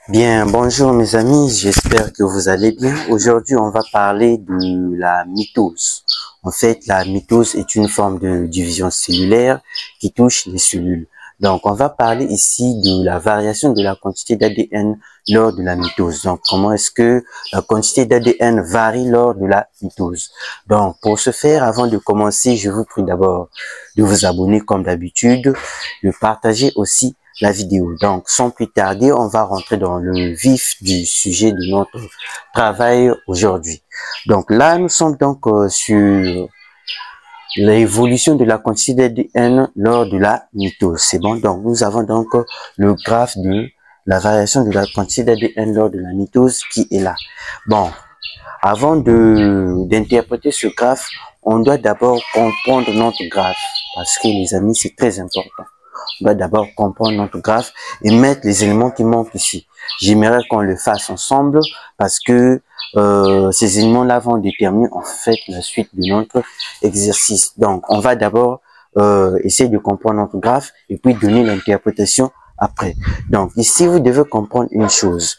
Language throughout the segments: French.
Bien, bonjour mes amis, j'espère que vous allez bien. Aujourd'hui, on va parler de la mitose. En fait, la mitose est une forme de division cellulaire qui touche les cellules. Donc, on va parler ici de la variation de la quantité d'ADN lors de la mitose. Donc, comment est-ce que la quantité d'ADN varie lors de la mitose? Donc, pour ce faire, avant de commencer, je vous prie d'abord de vous abonner comme d'habitude, de partager aussi la vidéo. Donc, sans plus tarder, on va rentrer dans le vif du sujet de notre travail aujourd'hui. Donc là, nous sommes donc sur l'évolution de la quantité d'ADN lors de la mitose. C'est bon. Donc, nous avons donc le graphe de la variation de la quantité d'ADN lors de la mitose qui est là. Bon, avant d'interpréter ce graphe, on doit d'abord comprendre notre graphe parce que les amis, c'est très important. On doit d'abord comprendre notre graphe et mettre les éléments qui manquent ici. J'aimerais qu'on le fasse ensemble parce que ces éléments-là vont déterminer en fait la suite de notre exercice. Donc, on va d'abord essayer de comprendre notre graphe et puis donner l'interprétation après. Donc, ici, vous devez comprendre une chose,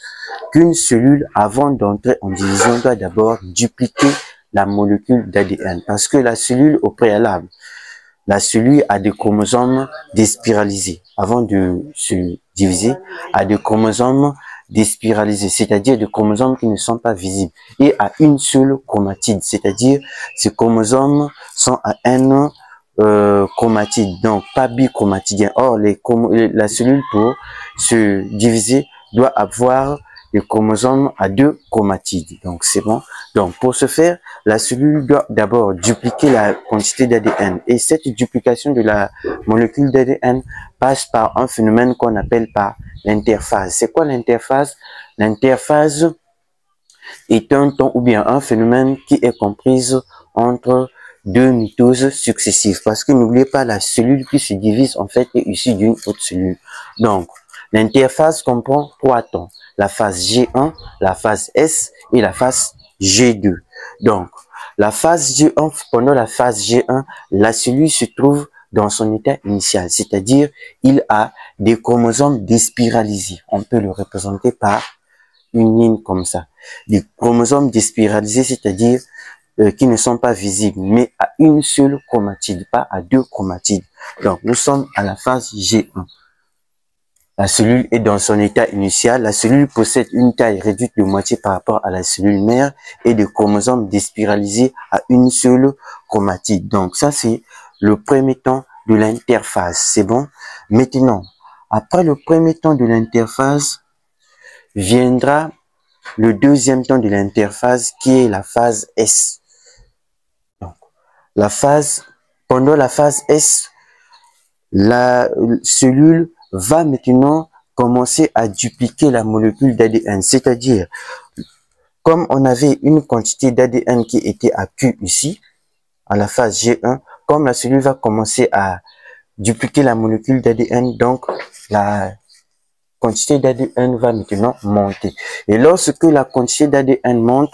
qu'une cellule, avant d'entrer en division, doit d'abord dupliquer la molécule d'ADN parce que la cellule au préalable, la cellule a des chromosomes déspiralisés. Avant de se diviser, a des chromosomes déspiralisés, c'est-à-dire des chromosomes qui ne sont pas visibles, et a une seule chromatide, c'est-à-dire ces chromosomes sont à N chromatide, donc pas bichromatidien. Or, la cellule pour se diviser doit avoir des chromosomes à 2 chromatides. Donc, c'est bon. Donc, pour ce faire, la cellule doit d'abord dupliquer la quantité d'ADN. Et cette duplication de la molécule d'ADN passe par un phénomène qu'on appelle par l'interphase. C'est quoi l'interphase? L'interphase est un temps ou bien un phénomène qui est comprise entre deux mitoses successives. Parce que n'oubliez pas, la cellule qui se divise en fait est issue d'une autre cellule. Donc, l'interphase comprend 3 temps. La phase G1, la phase S et la phase G2. Donc, la phase G1, pendant la phase G1, la cellule se trouve dans son état initial, c'est-à-dire il a des chromosomes déspiralisés. On peut le représenter par une ligne comme ça. Des chromosomes déspiralisés, c'est-à-dire qui ne sont pas visibles, mais à une seule chromatide, pas à 2 chromatides. Donc, nous sommes à la phase G1. La cellule est dans son état initial. La cellule possède une taille réduite de moitié par rapport à la cellule mère et des chromosomes déspiralisés à une seule chromatide. Donc, ça, c'est le premier temps de l'interphase. C'est bon? Maintenant, après le premier temps de l'interphase, viendra le deuxième temps de l'interphase qui est la phase S. Donc, pendant la phase S, la cellule va maintenant commencer à dupliquer la molécule d'ADN. C'est-à-dire, comme on avait une quantité d'ADN qui était à Q ici, à la phase G1, comme la cellule va commencer à dupliquer la molécule d'ADN, donc la quantité d'ADN va maintenant monter. Et lorsque la quantité d'ADN monte,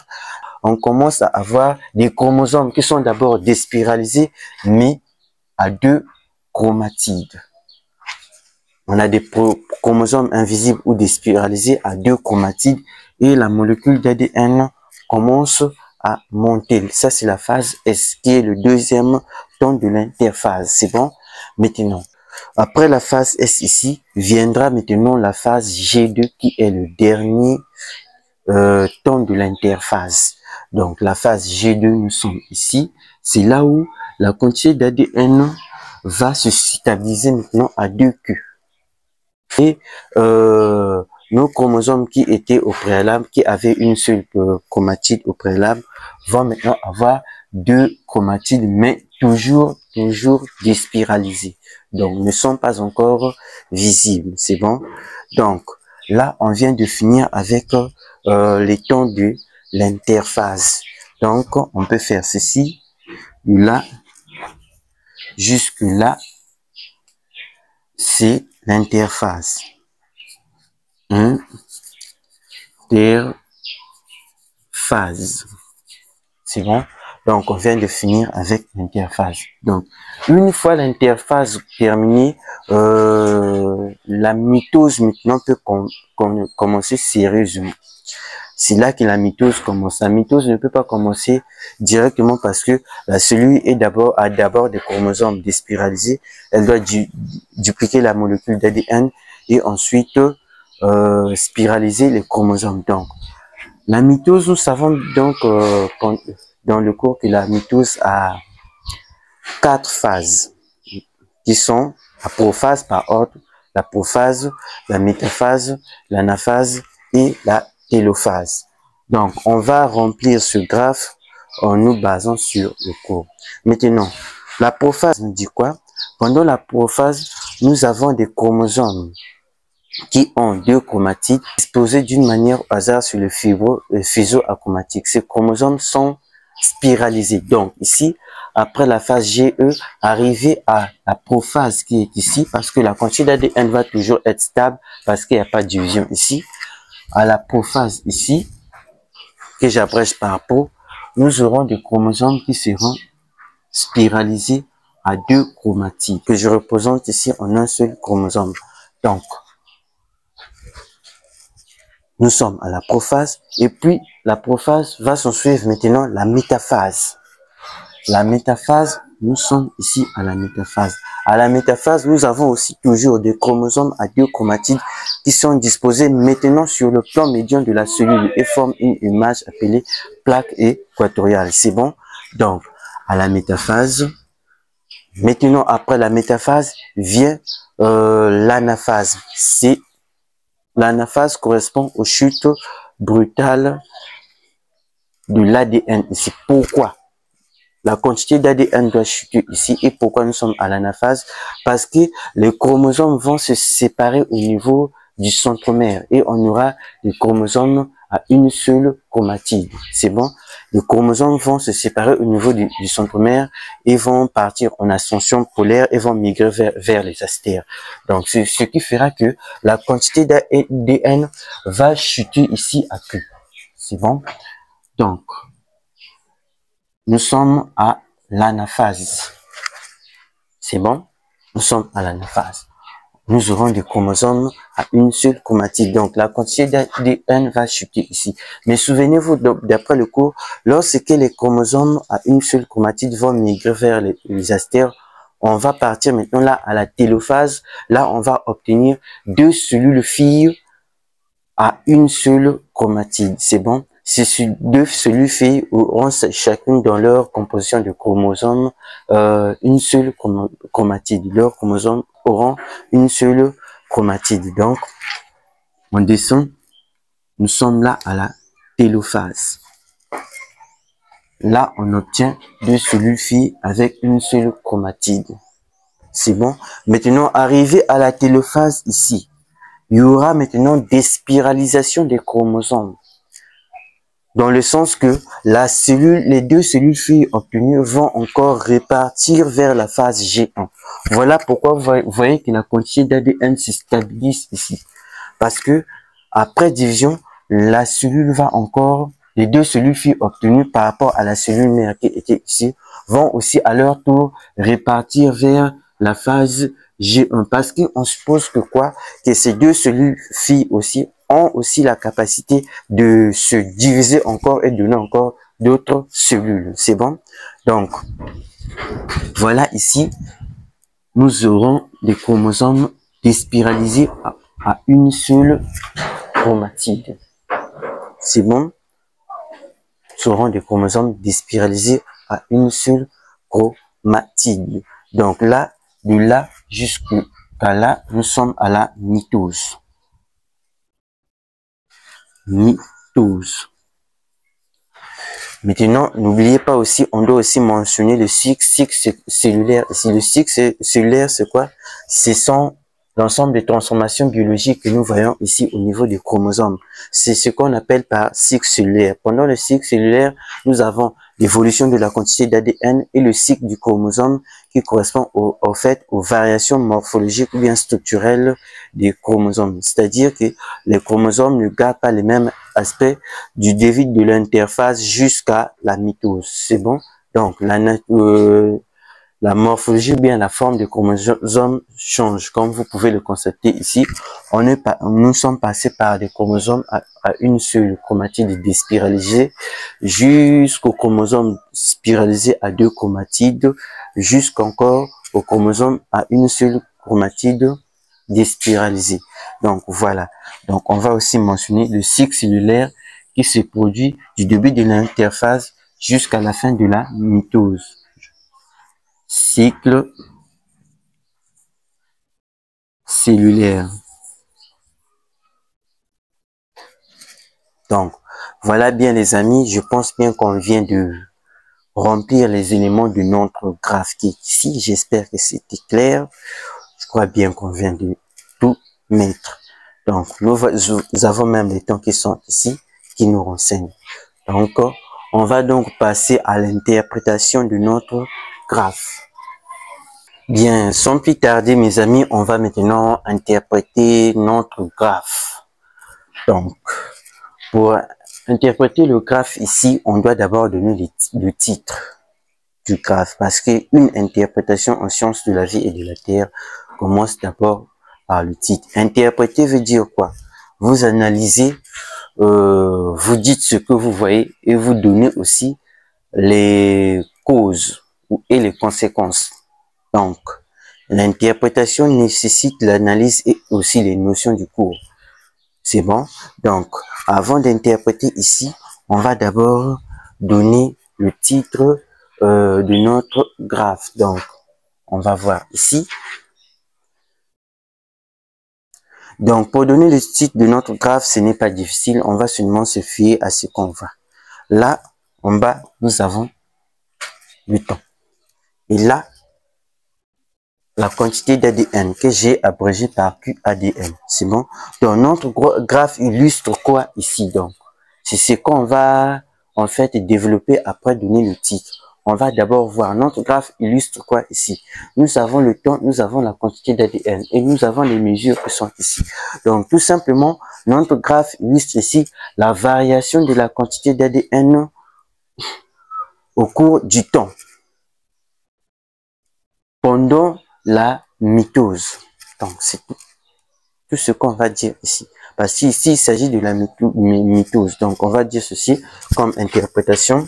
on commence à avoir des chromosomes qui sont d'abord déspiralisés, mais à 2 chromatides. On a des chromosomes invisibles ou déspiralisés à 2 chromatides et la molécule d'ADN commence à monter. Ça, c'est la phase S, qui est le deuxième temps de l'interphase. C'est bon? Maintenant, après la phase S ici, viendra maintenant la phase G2 qui est le dernier temps de l'interphase. Donc, la phase G2, nous sommes ici. C'est là où la quantité d'ADN va se stabiliser maintenant à 2Q. Et nos chromosomes qui étaient au préalable, qui avaient une seule chromatide au préalable, vont maintenant avoir 2 chromatides, mais toujours déspiralisées. Donc, ne sont pas encore visibles. C'est bon? Donc, là, on vient de finir avec les temps de l'interphase. Donc, on peut faire ceci, là, jusque là, c'est l'interphase. Interphase. C'est bon? Donc, on vient de finir avec l'interphase. Donc, une fois l'interphase terminée, la mitose maintenant peut commencer sérieusement. C'est là que la mitose commence. La mitose ne peut pas commencer directement parce que la cellule a d'abord des chromosomes déspiralisés. Elle doit dupliquer la molécule d'ADN et ensuite spiraliser les chromosomes. Donc, la mitose, nous savons donc dans le cours que la mitose a 4 phases qui sont la prophase par ordre, la prophase, la métaphase, l'anaphase et la télophase. Donc, on va remplir ce graphe en nous basant sur le cours. Maintenant, la prophase nous dit quoi? Pendant la prophase, nous avons des chromosomes qui ont 2 chromatides disposés d'une manière au hasard sur le fuseau achromatique. Ces chromosomes sont spiralisés. Donc ici, après la phase GE, arrivé à la prophase qui est ici, parce que la quantité d'ADN va toujours être stable parce qu'il n'y a pas de division ici. À la prophase ici, que j'abrège par pro, nous aurons des chromosomes qui seront spiralisés à 2 chromatides, que je représente ici en un seul chromosome. Donc, nous sommes à la prophase et puis la prophase va s'en suivre maintenant la métaphase. La métaphase, nous sommes ici à la métaphase. À la métaphase, nous avons aussi toujours des chromosomes à 2 chromatides qui sont disposés maintenant sur le plan médian de la cellule et forment une image appelée plaque équatoriale. C'est bon? Donc, à la métaphase, maintenant après la métaphase vient l'anaphase. L'anaphase correspond aux chutes brutales de l'ADN. C'est pourquoi la quantité d'ADN doit chuter ici et pourquoi nous sommes à l'anaphase. Parce que les chromosomes vont se séparer au niveau du centromère et on aura des chromosomes à une seule chromatide. C'est bon? Les chromosomes vont se séparer au niveau du centromère et vont partir en ascension polaire et vont migrer vers les astères. Donc, c'est ce qui fera que la quantité d'ADN va chuter ici à Q. C'est bon? Donc, nous sommes à l'anaphase. C'est bon? Nous sommes à l'anaphase. Nous aurons des chromosomes à une seule chromatide. Donc, la quantité d'ADN va chuter ici. Mais souvenez-vous, d'après le cours, lorsque les chromosomes à une seule chromatide vont migrer vers les astères, on va partir maintenant là à la télophase. Là, on va obtenir 2 cellules filles à une seule chromatide. C'est bon? Ces 2 cellules filles auront chacune dans leur composition de chromosomes une seule chromatide. Leurs chromosomes auront une seule chromatide. Donc, on descend. Nous sommes là à la télophase. Là, on obtient 2 cellules filles avec une seule chromatide. C'est bon? Maintenant, arrivé à la télophase ici, il y aura maintenant despiralisation des chromosomes. Dans le sens que les 2 cellules filles obtenues vont encore répartir vers la phase G1. Voilà pourquoi vous voyez que la quantité d'ADN se stabilise ici. Parce que après division, la cellule va encore, les 2 cellules filles obtenues par rapport à la cellule mère qui était ici, vont aussi à leur tour répartir vers la phase G1. Parce qu'on suppose que quoi? Que ces 2 cellules filles aussi ont aussi la capacité de se diviser encore et donner encore d'autres cellules. C'est bon? Donc, voilà ici, nous aurons des chromosomes déspiralisés à une seule chromatide. C'est bon? Nous aurons des chromosomes déspiralisés à une seule chromatide. Donc là, de là jusqu'à là, nous sommes à la mitose. Mitose. Maintenant, n'oubliez pas aussi, on doit aussi mentionner le cycle cellulaire. Ici, le cycle cellulaire, c'est quoi? Ce sont l'ensemble des transformations biologiques que nous voyons ici au niveau des chromosomes. C'est ce qu'on appelle par cycle cellulaire. Pendant le cycle cellulaire, nous avons l'évolution de la quantité d'ADN et le cycle du chromosome qui correspond au fait aux variations morphologiques ou bien structurelles des chromosomes. C'est-à-dire que les chromosomes ne gardent pas les mêmes aspects du début de l'interphase jusqu'à la mitose. C'est bon? Donc, la morphologie ou bien la forme des chromosomes change. Comme vous pouvez le constater ici, nous sommes passés par des chromosomes à une seule chromatide déspiralisée jusqu'au chromosome spiralisé à 2 chromatides, jusqu'encore au chromosome à une seule chromatide déspiralisée. Donc voilà. Donc on va aussi mentionner le cycle cellulaire qui se produit du début de l'interphase jusqu'à la fin de la mitose. Cycle cellulaire. Donc, voilà bien les amis, je pense bien qu'on vient de remplir les éléments de notre graphe qui est ici. J'espère que c'était clair. Je crois bien qu'on vient de tout mettre. Donc, nous avons même les temps qui sont ici, qui nous renseignent. Donc, on va donc passer à l'interprétation de notre graphe. Bien, sans plus tarder, mes amis, on va maintenant interpréter notre graphe. Donc, pour interpréter le graphe ici, on doit d'abord donner le titre du graphe parce qu'une interprétation en sciences de la vie et de la terre commence d'abord par le titre. Interpréter veut dire quoi? Vous analysez, vous dites ce que vous voyez et vous donnez aussi les causes et les conséquences. Donc, l'interprétation nécessite l'analyse et aussi les notions du cours. C'est bon? Donc, avant d'interpréter ici, on va d'abord donner le titre de notre graphe. Donc, on va voir ici. Donc, pour donner le titre de notre graphe, ce n'est pas difficile. On va seulement se fier à ce qu'on voit. Là, en bas, nous avons le temps. Et là, la quantité d'ADN que j'ai abrégé par QADN. C'est bon? Donc, notre graphe illustre quoi ici? Donc, c'est ce qu'on va en fait développer après donner le titre. On va d'abord voir notre graphe illustre quoi ici. Nous avons le temps, nous avons la quantité d'ADN et nous avons les mesures qui sont ici. Donc, tout simplement, notre graphe illustre ici la variation de la quantité d'ADN au cours du temps pendant la mitose. Donc, c'est tout ce qu'on va dire ici. Parce qu'ici, il s'agit de la mitose. Donc, on va dire ceci comme interprétation.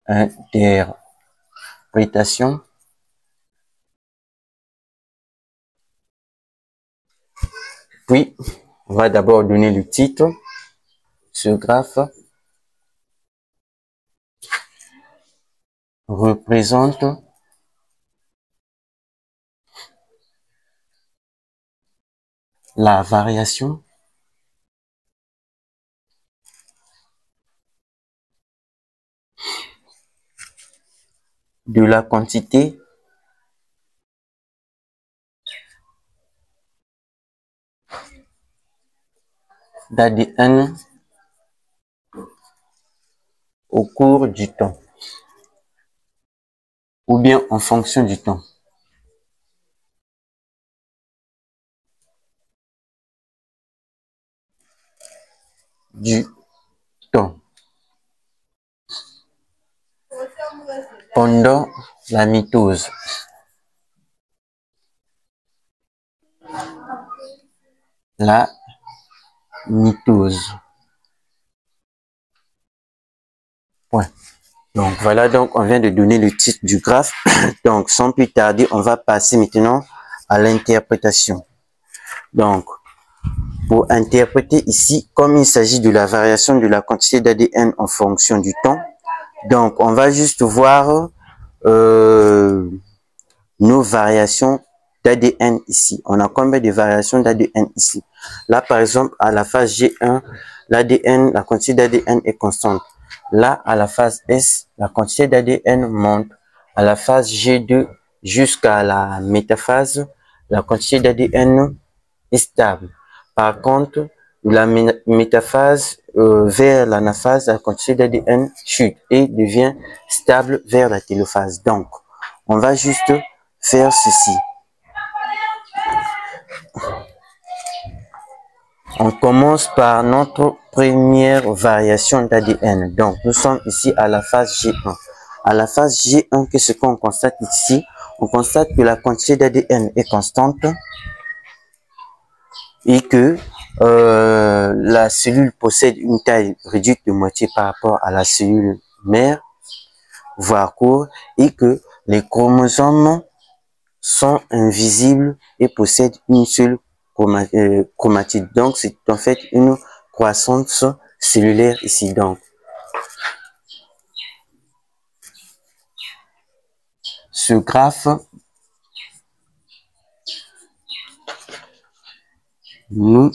Interprétation. Puis, on va d'abord donner le titre. Ce graphe représente la variation de la quantité d'ADN au cours du temps ou bien en fonction du temps. Du temps. Pendant la mitose. La mitose. Point. Donc voilà, donc on vient de donner le titre du graphe. Donc sans plus tarder, on va passer maintenant à l'interprétation. Donc pour interpréter ici, comme il s'agit de la variation de la quantité d'ADN en fonction du temps, donc on va juste voir nos variations d'ADN ici. On a combien de variations d'ADN ici? Là par exemple, à la phase G1, l'ADN, la quantité d'ADN est constante. Là, à la phase S, la quantité d'ADN monte. À la phase G2 jusqu'à la métaphase, la quantité d'ADN est stable. Par contre, la métaphase vers l'anaphase, la quantité d'ADN chute et devient stable vers la télophase. Donc, on va juste faire ceci. On commence par notre première variation d'ADN. Donc, nous sommes ici à la phase G1. À la phase G1, qu'est-ce qu'on constate ici? On constate que la quantité d'ADN est constante et que la cellule possède une taille réduite de moitié par rapport à la cellule mère, voire court, et que les chromosomes sont invisibles et possèdent une seule chromatide. Donc, c'est en fait une croissance cellulaire ici. Donc, ce graphe nous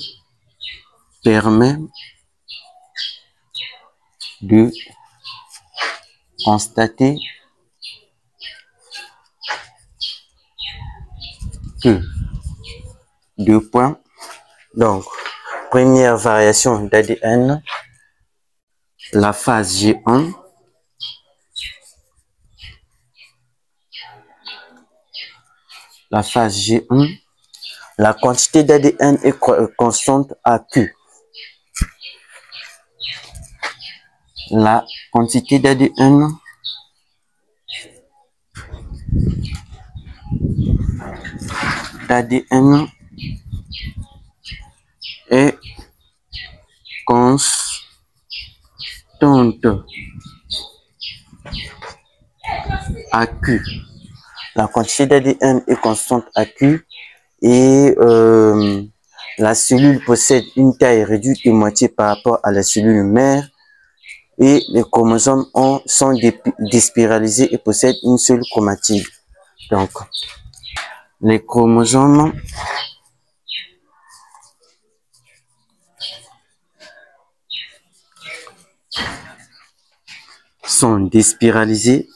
permet de constater que deux points. Donc, première variation d'ADN, la phase G1. La phase G1, la quantité d'ADN est constante à Q. La quantité d'ADN est constante à Q. La quantité d'ADN est constante à Q et la cellule possède une taille réduite de moitié par rapport à la cellule mère et les chromosomes sont déspiralisés et possèdent une seule chromatide. Donc, les chromosomes sont déspiralisés,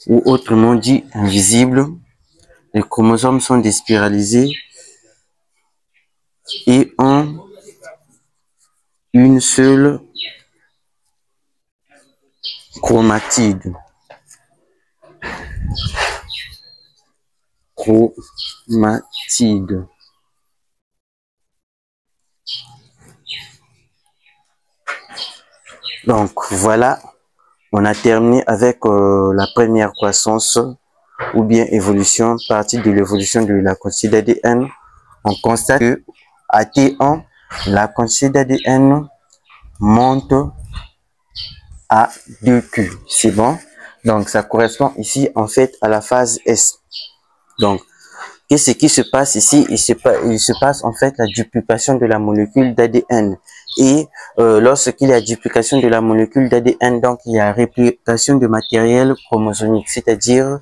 ou autrement dit invisibles. Les chromosomes sont déspiralisés et ont une seule chromatide. Donc voilà, on a terminé avec la première croissance ou bien évolution. Partie de l'évolution de la quantité d'ADN, on constate que à T1, la quantité d'ADN monte à 2Q. C'est bon? Donc ça correspond ici en fait à la phase S. Donc, qu'est-ce qui se passe ici? Il se passe en fait la duplication de la molécule d'ADN. Et lorsqu'il y a duplication de la molécule d'ADN, donc il y a réplication de matériel chromosomique, c'est-à-dire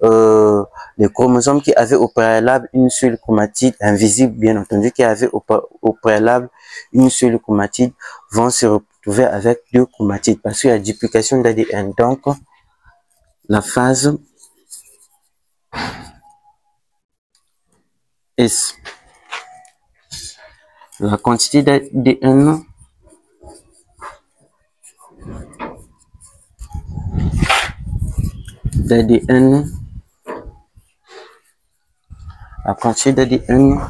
les chromosomes qui avaient au préalable une seule chromatide, invisible bien entendu, qui avaient au préalable une seule chromatide, vont se retrouver avec deux chromatides parce qu'il y a duplication d'ADN. Donc, la phase S. La quantité d'ADN la quantité d'ADN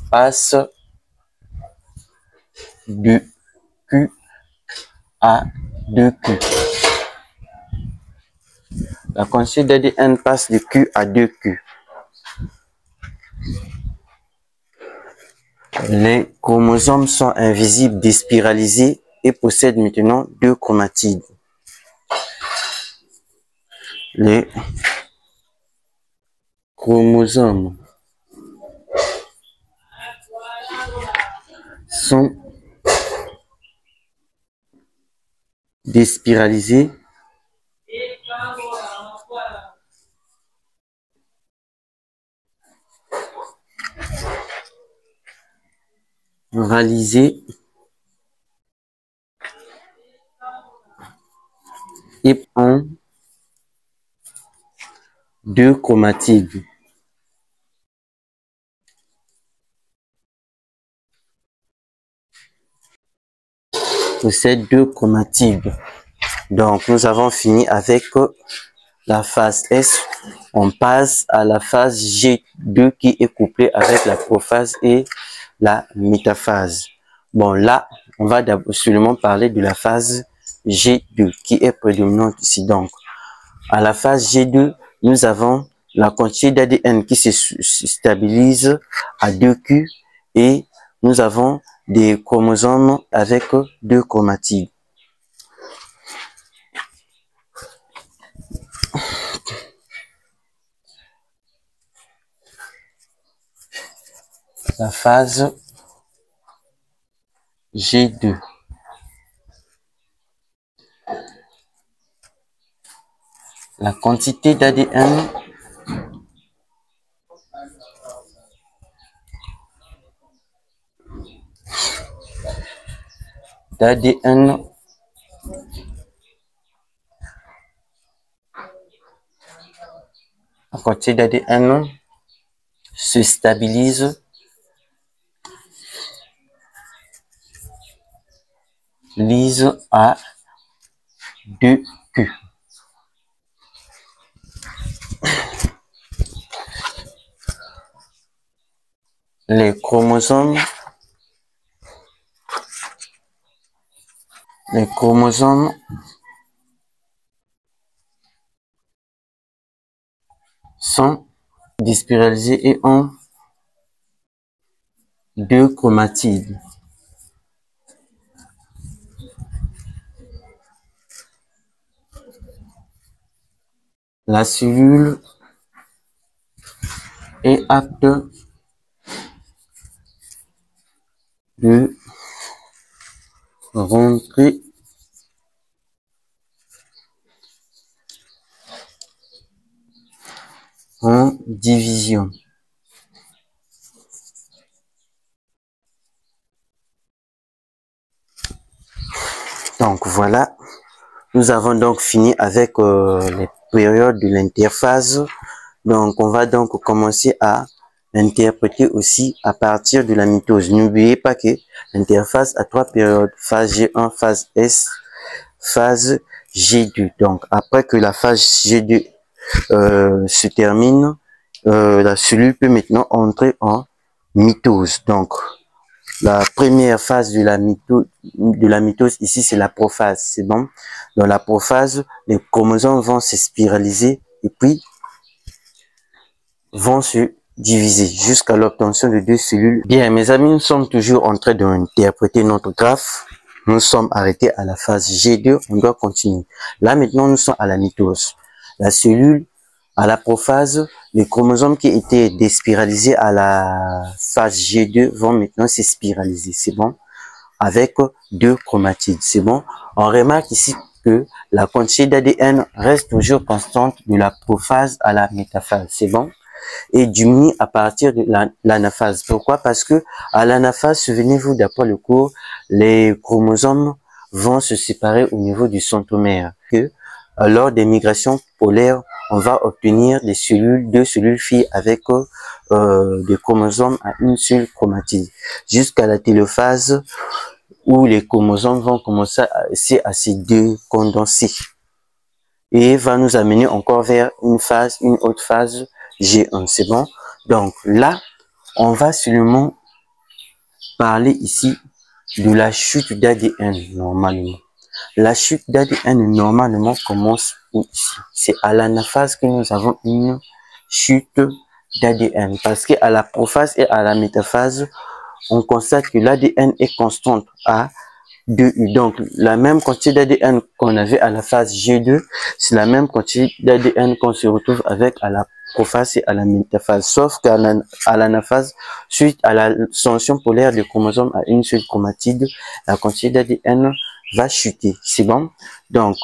passe de Q à 2Q. La quantité d'ADN passe de Q à 2Q. Les chromosomes sont invisibles, déspiralisés et possèdent maintenant deux chromatides. Les chromosomes sont déspiralisés et ont deux chromatides. Possèdent deux chromatides. Donc, nous avons fini avec la phase S, on passe à la phase G2 qui est couplée avec la prophase et la métaphase. Bon, là, on va seulement parler de la phase G2 qui est prédominante ici. Donc, à la phase G2, nous avons la quantité d'ADN qui se stabilise à 2Q et nous avons des chromosomes avec 2 chromatides. La phase G2. La quantité d'ADN la quantité d'ADN se stabilise à 2Q. Les chromosomes sont déspiralisés et ont 2 chromatides. La cellule est apte de rentrer en division. Donc voilà, nous avons donc fini avec les périodes de l'interphase. Donc on va donc commencer à interpréter aussi à partir de la mitose. N'oubliez pas que l'interphase a 3 périodes: phase G1, phase S, phase G2. Donc après que la phase G2 se termine, la cellule peut maintenant entrer en mitose. Donc la première phase de la mitose ici, c'est la prophase. C'est bon. Dans la prophase, les chromosomes vont se spiraliser et puis vont se diviser jusqu'à l'obtention de 2 cellules. Bien, mes amis, nous sommes toujours en train d'interpréter notre graphe. Nous sommes arrêtés à la phase G2. On doit continuer. Là, maintenant, nous sommes à la mitose. La cellule, à la prophase, les chromosomes qui étaient déspiralisés à la phase G2 vont maintenant se spiraliser. C'est bon. Avec 2 chromatides. C'est bon. On remarque ici que la quantité d'ADN reste toujours constante de la prophase à la métaphase. C'est bon. Et diminue à partir de l'anaphase. Pourquoi? Parce que à l'anaphase, souvenez-vous, d'après le cours, les chromosomes vont se séparer au niveau du centromère. Que lors des migrations polaires, on va obtenir des cellules, 2 cellules filles avec des chromosomes à une seule chromatide, jusqu'à la télophase où les chromosomes vont commencer à se décondenser et va nous amener encore vers une autre phase G1. C'est bon. Donc là, on va seulement parler ici de la chute d'ADN normalement. La chute d'ADN normalement commence ici. C'est à l'anaphase que nous avons une chute d'ADN, parce qu'à la prophase et à la métaphase, on constate que l'ADN est constante à 2U. Donc, la même quantité d'ADN qu'on avait à la phase G2, c'est la même quantité d'ADN qu'on se retrouve avec à la prophase et à la métaphase. Sauf qu'à l'anaphase, suite à l'ascension polaire des chromosomes à une seule chromatide, la quantité d'ADN va chuter. C'est bon? Donc,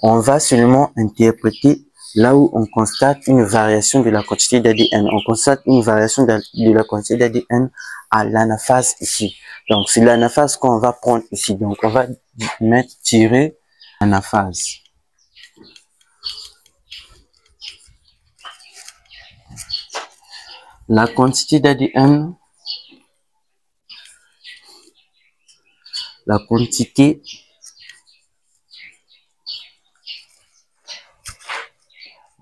on va seulement interpréter là où on constate une variation de la quantité d'ADN. On constate une variation de la quantité d'ADN à l'anaphase ici. Donc, c'est l'anaphase qu'on va prendre ici. Donc, on va mettre tirer anaphase. La quantité d'ADN, la quantité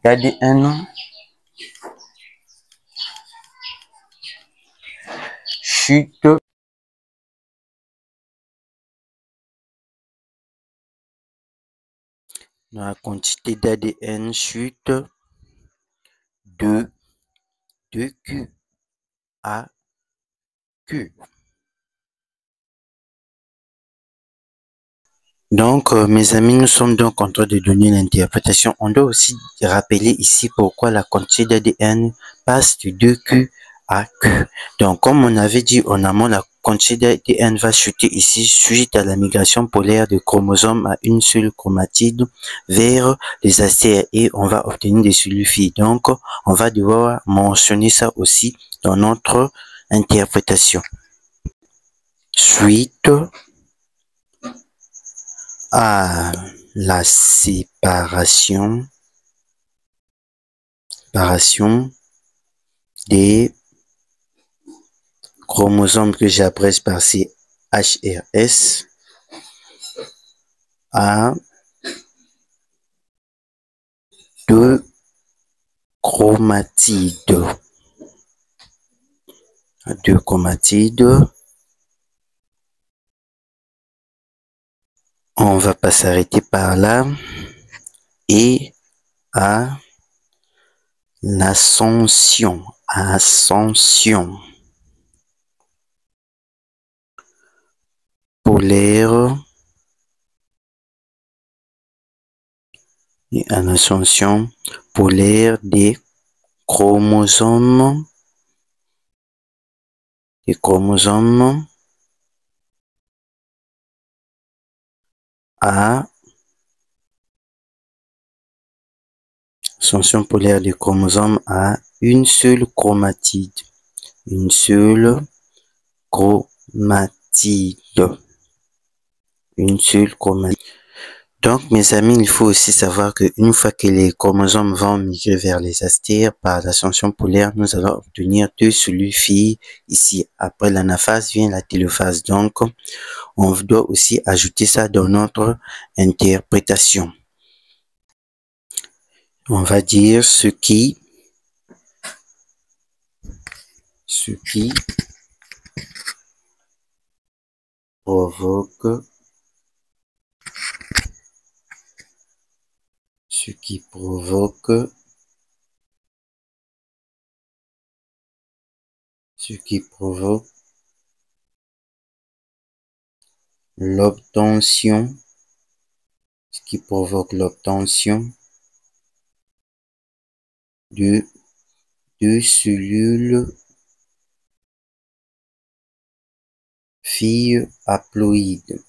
ADN, chute, la quantité d'ADN chute de Q à Q. Donc, mes amis, nous sommes donc en train de donner l'interprétation. On doit aussi rappeler ici pourquoi la quantité d'ADN passe de 2Q à Q. Donc, comme on avait dit en amont, la quantité d'ADN va chuter ici suite à la migration polaire de chromosomes à une seule chromatide vers les astères et on va obtenir des cellules filles. Donc, on va devoir mentionner ça aussi dans notre interprétation. Suite à la séparation des chromosomes que j'abrège par ces HRS à deux chromatides. On va pas s'arrêter par là et à l'ascension polaire et à l'ascension polaire des chromosomes à ascension polaire des chromosomes à une seule chromatide. Donc, mes amis, il faut aussi savoir qu'une fois que les chromosomes vont migrer vers les astères par l'ascension polaire, nous allons obtenir deux cellules filles ici. Après l'anaphase vient la télophase. Donc, on doit aussi ajouter ça dans notre interprétation. On va dire ce qui provoque l'obtention de deux cellules filles haploïdes.